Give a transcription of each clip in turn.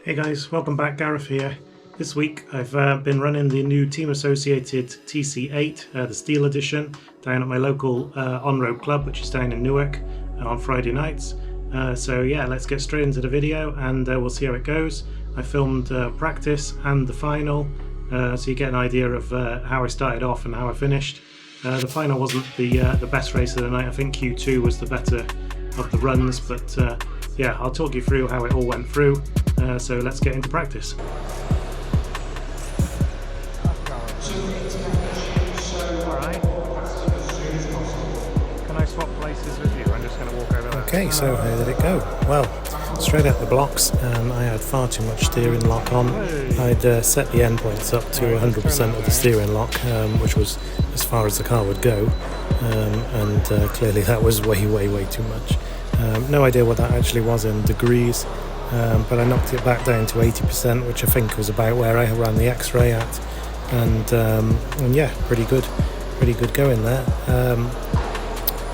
Hey guys, welcome back, Gareth here. This week I've been running the new Team Associated TC8, the Steel Edition, down at my local on-road club, which is down in Newark, on Friday nights. So yeah, let's get straight into the video and we'll see how it goes. I filmed practice and the final, so you get an idea of how I started off and how I finished. The final wasn't the best race of the night. I think Q2 was the better of the runs, but yeah, I'll talk you through how it all went through. So let's get into practice. Alright. Can I swap places with you? I'm just going to walk over there. Okay, so how did it go? Well, straight out the blocks, I had far too much steering lock on. I'd set the endpoints up to 100% of the steering lock, which was as far as the car would go, and clearly that was way too much. No idea what that actually was in degrees, but I knocked it back down to 80%, which I think was about where I ran the X-ray at, and yeah, pretty good going there.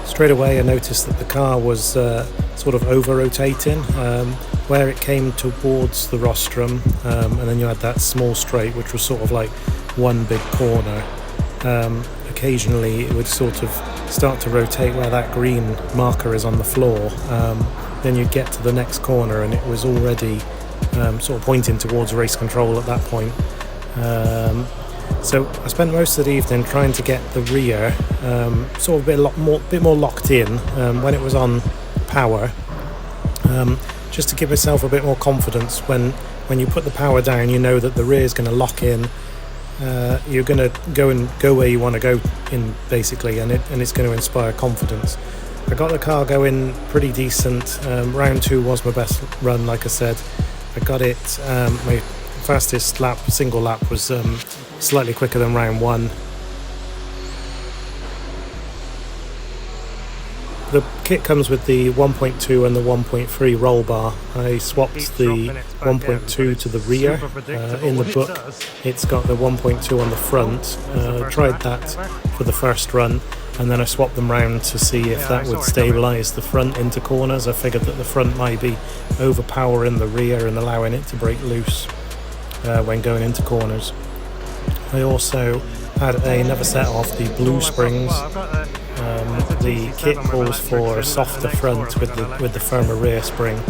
Straight away I noticed that the car was sort of over-rotating where it came towards the rostrum, and then you had that small straight which was sort of like one big corner. Occasionally it would sort of start to rotate where that green marker is on the floor. Then you get to the next corner and it was already sort of pointing towards race control at that point. So I spent most of the evening trying to get the rear sort of a bit more locked in when it was on power, just to give myself a bit more confidence. When you put the power down, you know that the rear is going to lock in. You're going to go where you want to go in, basically, and it's going to inspire confidence. I got the car going pretty decent. Round 2 was my best run, like I said. I got it, my fastest lap, single lap, was slightly quicker than round 1. The kit comes with the 1.2 and the 1.3 roll bar. I swapped the 1.2 to the rear. In the book it's got the 1.2 on the front. Tried that for the first run, and then I swapped them round to see if that would stabilise the front into corners. I figured that the front might be overpowering the rear and allowing it to break loose when going into corners. I also had another set of the blue springs. The kit calls for a softer front with the firmer rear spring,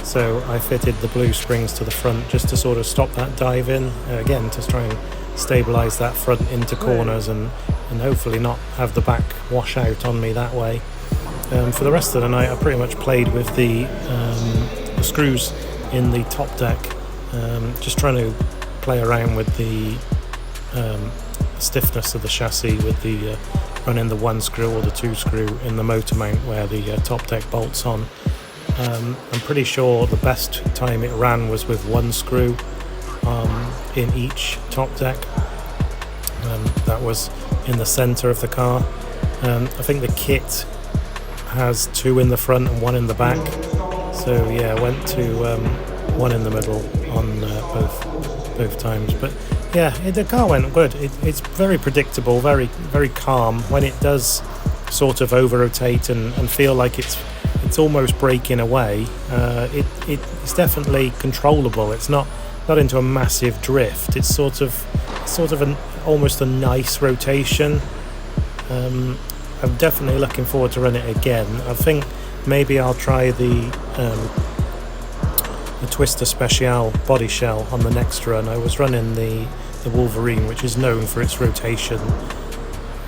so I fitted the blue springs to the front just to sort of stop that dive in, again to try and stabilise that front into corners and hopefully not have the back wash out on me that way. For the rest of the night I pretty much played with the screws in the top deck, just trying to play around with the stiffness of the chassis with the running the 1 screw or the 2 screw in the motor mount where the top deck bolts on. I'm pretty sure the best time it ran was with 1 screw in each top deck. That was in the centre of the car. I think the kit has 2 in the front and 1 in the back, so yeah, I went to 1 in the middle on both times. But yeah, the car went good. It's very predictable, very calm. When it does sort of over-rotate and feel like it's almost breaking away, it's definitely controllable. It's not into a massive drift. It's sort of almost a nice rotation. I'm definitely looking forward to running it again. I think maybe I'll try the Twister Special body shell on the next run. I was running the Wolverine, which is known for its rotation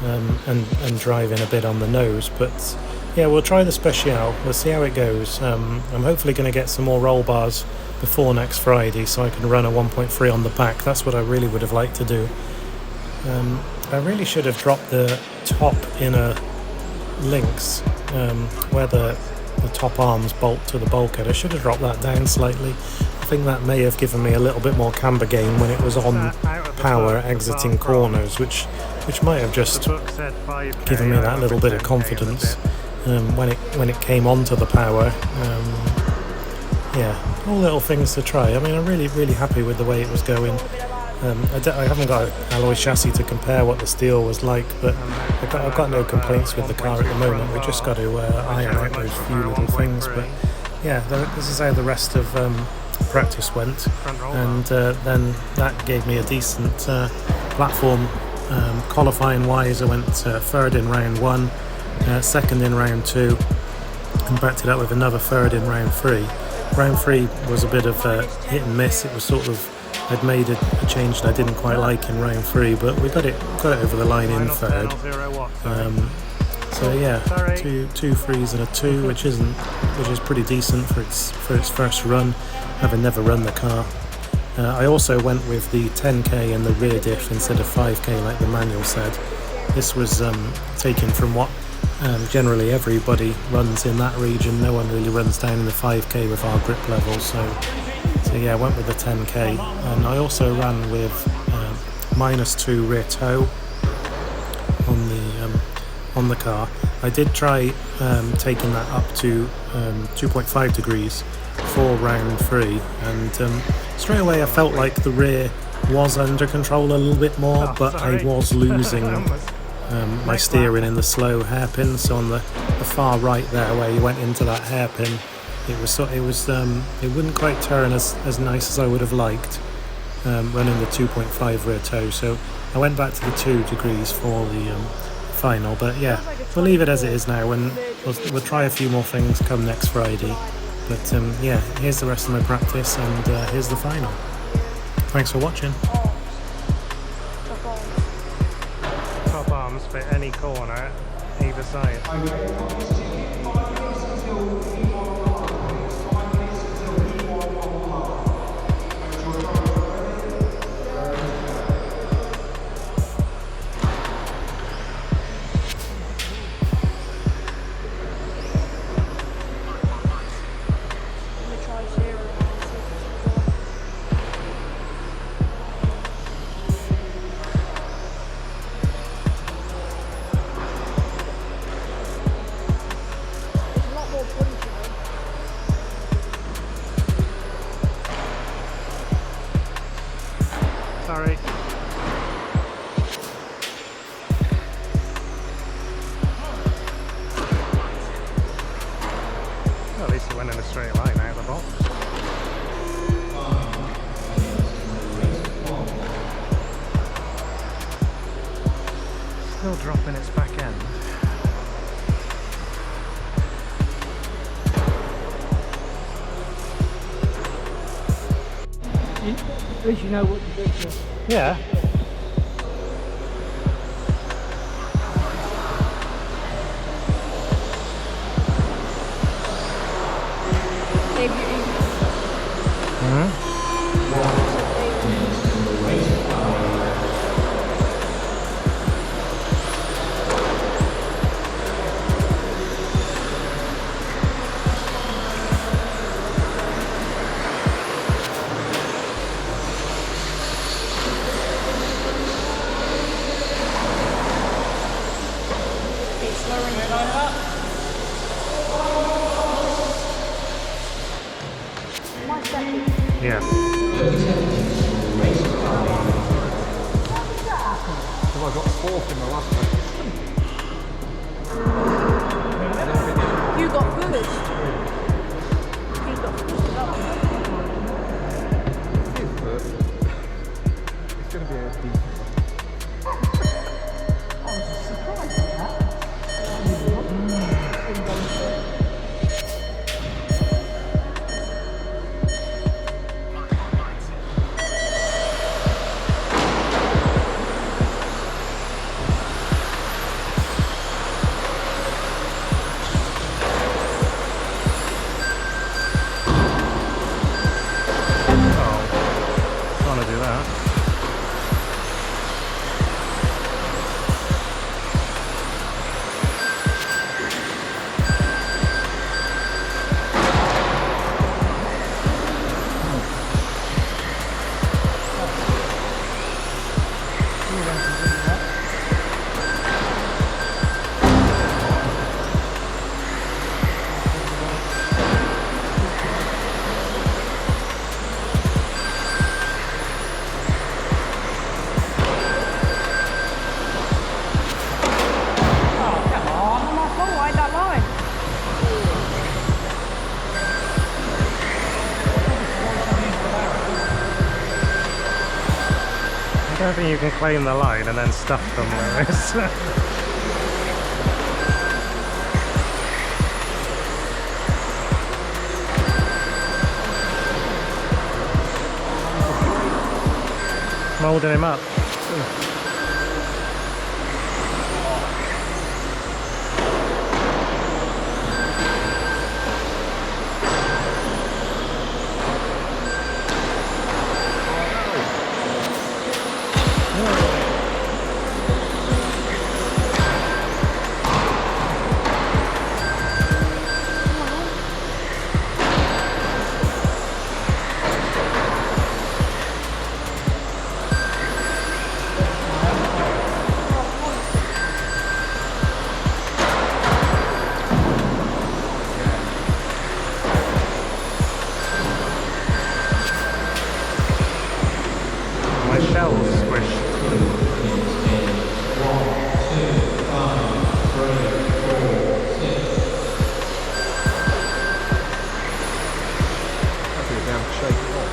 and driving a bit on the nose, but yeah, we'll try the Special. We'll see how it goes. I'm hopefully going to get some more roll bars before next Friday so I can run a 1.3 on the back. That's what I really would have liked to do. I really should have dropped the top inner links where the top arms bolt to the bulkhead. I should have dropped that down slightly. I think that may have given me a little bit more camber gain when it was on power exiting corners, which might have just given me that little bit of confidence when it came onto the power. Yeah, all little things to try. I mean, I'm really happy with the way it was going. I haven't got an alloy chassis to compare what the steel was like, but I've got no complaints with the car at the moment. We just got to iron out those few little things. But yeah, this is how the rest of practice went, and then that gave me a decent platform. Qualifying wise, I went third in round 1, second in round 2, and backed it up with another third in round 3. Round 3 was a bit of a hit and miss. It was sort of, I'd made a change that I didn't quite like in round 3, but we got it over the line in third. So yeah, two threes and a 2, which is pretty decent for its first run, having never run the car. I also went with the 10k and the rear diff instead of 5k like the manual said. This was taken from what generally everybody runs in that region. No one really runs down in the 5k with our grip level, so yeah, I went with the 10k, and I also ran with -2 rear toe on the car. I did try taking that up to 2.5 degrees for round 3, and straight away I felt like the rear was under control a little bit more, but I was losing my steering in the slow hairpin. So on the far right there, where you went into that hairpin, it wouldn't quite turn as nice as I would have liked running the 2.5 rear toe. So I went back to the 2 degrees for the final. But yeah, we'll leave it as it is now, and we'll try a few more things come next Friday. But yeah, here's the rest of my practice, and here's the final. Thanks for watching. Top arms fit any corner, either side. Sorry. Well, at least it went in a straight line out of the box. Still dropping its back end. At least you know what to do. Yeah. Yeah. So I got 4th in the last one. You got first. He got first. It's going to be a decent. I was surprised at that. don't think you can claim the line and then stuff them like this. Moulding him up. My shell's squished. That'd be a damn shake it off.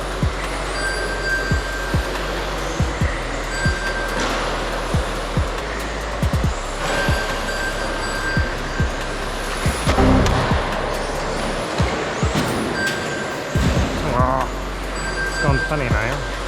Oh, it's gone funny now.